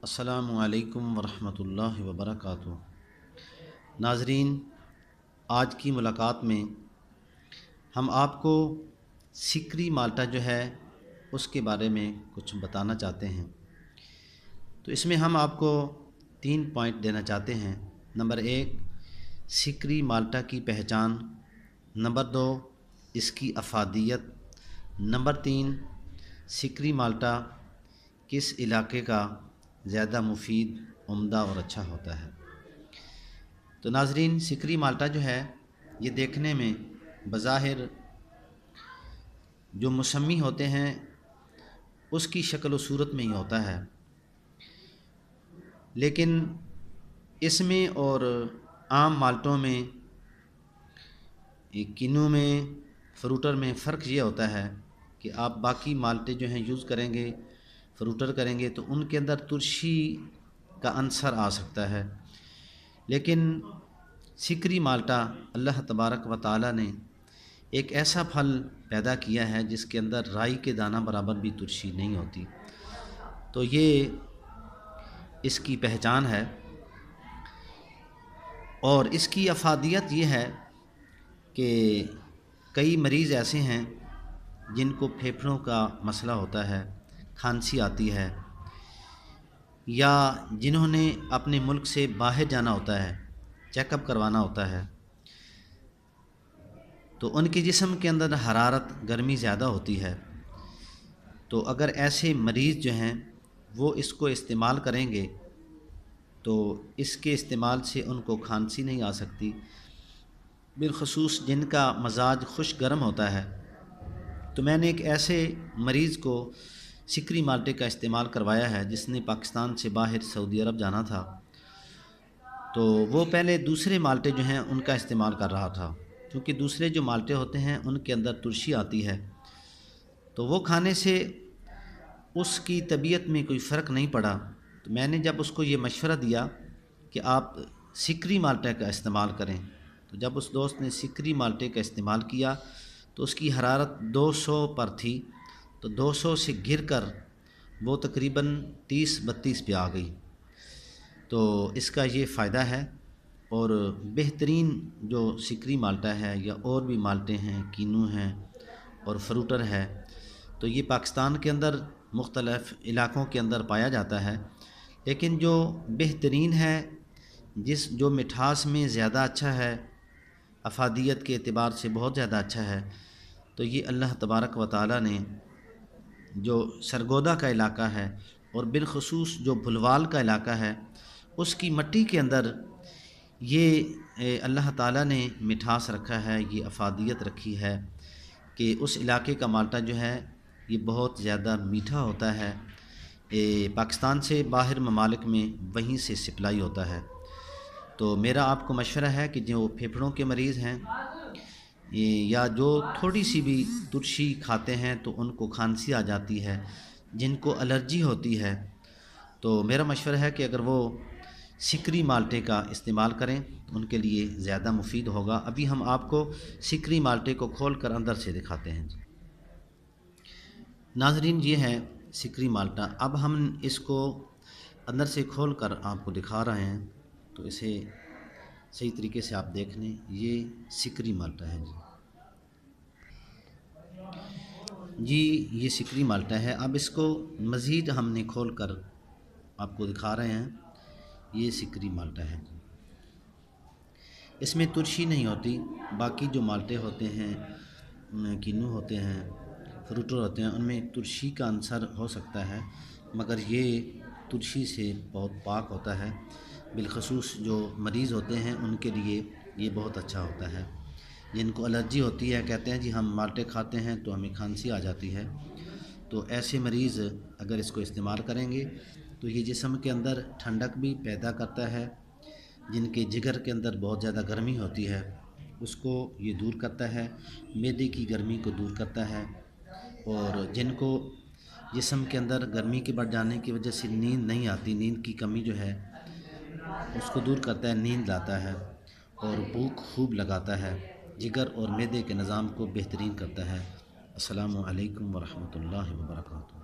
السلام علیکم ورحمۃ اللہ وبرکاتہ۔ ناظرین، آج کی ملاقات میں ہم آپ کو سکری مالٹا جو ہے اس کے بارے میں کچھ بتانا چاہتے ہیں۔ تو اس میں ہم آپ کو 3 پوائنٹ دینا چاہتے ہیں۔ نمبر 1، سکری مالٹا کی پہچان۔ نمبر 2، اس کی افادیت۔ نمبر 3، سکری مالٹا کس علاقے کا زیادہ مفید، عمدہ اور اچھا ہوتا ہے۔ تو ناظرین، سکری مالٹا جو ہے یہ دیکھنے میں بظاہر جو مسمی ہوتے ہیں اس کی شکل و صورت میں ہی ہوتا ہے، لیکن اس میں اور عام مالٹوں میں، کینو میں، فروٹر میں فرق یہ ہوتا ہے کہ آپ باقی مالٹے جو ہیں یوز کریں گے، فروٹر کریں گے، تو ان کے اندر ترشی کا عنصر آ سکتا ہے، لیکن سکری مالٹا اللہ تبارک و تعالی نے ایک ایسا پھل پیدا کیا ہے جس کے اندر رائی کے دانہ برابر بھی ترشی نہیں ہوتی۔ تو یہ اس کی پہچان ہے، اور اس کی افادیت یہ ہے کہ کئی مریض ایسے ہیں جن کو پھیپھڑوں کا مسئلہ ہوتا ہے، کھانسی آتی ہے، یا جنہوں نے اپنے ملک سے باہر جانا ہوتا ہے، چیک اپ کروانا ہوتا ہے، تو ان کے جسم کے اندر حرارت، گرمی زیادہ ہوتی ہے، تو اگر ایسے مریض جو ہیں وہ اس کو استعمال کریں گے تو اس کے استعمال سے ان کو کھانسی نہیں آ سکتی، بالخصوص جن کا مزاج خشک گرم ہوتا ہے۔ تو میں نے ایک ایسے مریض کو سکری مالٹے کا استعمال کروایا ہے جس نے پاکستان سے باہر سعودی عرب جانا تھا، تو وہ پہلے دوسرے مالٹے جو ہیں ان کا استعمال کر رہا تھا، کیونکہ دوسرے جو مالٹے ہوتے ہیں ان کے اندر ترشی آتی ہے، تو وہ کھانے سے اس کی طبیعت میں کوئی فرق نہیں پڑا۔ تو میں نے جب اس کو یہ مشورہ دیا کہ آپ سکری مالٹے کا استعمال کریں، تو جب اس دوست نے سکری مالٹے کا استعمال کیا تو اس کی حرارت 200 پر تھی، تو 200 سے گر کر وہ تقریباً 30-32 پہ آ گئی۔ تو اس کا یہ فائدہ ہے، اور بہترین جو سکری مالٹا ہے یا اور بھی مالٹے ہیں، کینو ہیں اور فروٹر ہے، تو یہ پاکستان کے اندر مختلف علاقوں کے اندر پایا جاتا ہے، لیکن جو بہترین ہے، جو مٹھاس میں زیادہ اچھا ہے، افادیت کے اعتبار سے بہت زیادہ اچھا ہے، تو یہ اللہ تبارک و تعالی نے جو سرگودا کا علاقہ ہے اور بالخصوص جو بھلوال کا علاقہ ہے اس کی مٹی کے اندر یہ اللہ تعالیٰ نے مٹھاس رکھا ہے، یہ افادیت رکھی ہے کہ اس علاقے کا مالٹا جو ہے یہ بہت زیادہ میٹھا ہوتا ہے، پاکستان سے باہر ممالک میں وہیں سے سپلائی ہوتا ہے۔ تو میرا آپ کو مشورہ ہے کہ جو پھیپھڑوں کے مریض ہیں یا جو تھوڑی سی بھی ترشی کھاتے ہیں تو ان کو کھانسی آ جاتی ہے، جن کو الرجی ہوتی ہے، تو میرا مشورہ ہے کہ اگر وہ سکری مالٹے کا استعمال کریں تو ان کے لیے زیادہ مفید ہوگا۔ ابھی ہم آپ کو سکری مالٹے کو کھول کر اندر سے دکھاتے ہیں۔ ناظرین، یہ ہے سکری مالٹا۔ اب ہم اس کو اندر سے کھول کر آپ کو دکھا رہے ہیں، تو اسے صحیح طریقے سے آپ دیکھ لیں۔ یہ سکری مالٹا ہے جی، یہ سکری مالٹا ہے۔ اب اس کو مزید ہم نے کھول کر آپ کو دکھا رہے ہیں۔ یہ سکری مالٹا ہے، اس میں ترشی نہیں ہوتی۔ باقی جو مالٹے ہوتے ہیں، کینو ہوتے ہیں، فروٹر ہوتے ہیں، ان میں ترشی کا عنصر ہو سکتا ہے، مگر یہ ترشی سے بہت پاک ہوتا ہے، بالخصوص جو مریض ہوتے ہیں ان کے لیے یہ بہت اچھا ہوتا ہے۔ جن کو الرجی ہوتی ہے، کہتے ہیں جی ہم مالٹے کھاتے ہیں تو ہمیں کھانسی آ جاتی ہے، تو ایسے مریض اگر اس کو استعمال کریں گے تو یہ جسم کے اندر ٹھنڈک بھی پیدا کرتا ہے، جن کے جگر کے اندر بہت زیادہ گرمی ہوتی ہے اس کو یہ دور کرتا ہے، معدے کی گرمی کو دور کرتا ہے، اور جن کو جسم کے اندر گرمی کے بڑھ جانے کی وجہ سے نیند نہیں آتی، نیند کی کمی جو ہے اس کو دور کرتا ہے، نیند لاتا ہے، اور بھوک خوب لگاتا ہے، جگر اور معدے کے نظام کو بہترین کرتا ہے۔ السلام علیکم ورحمۃ اللہ وبرکاتہ۔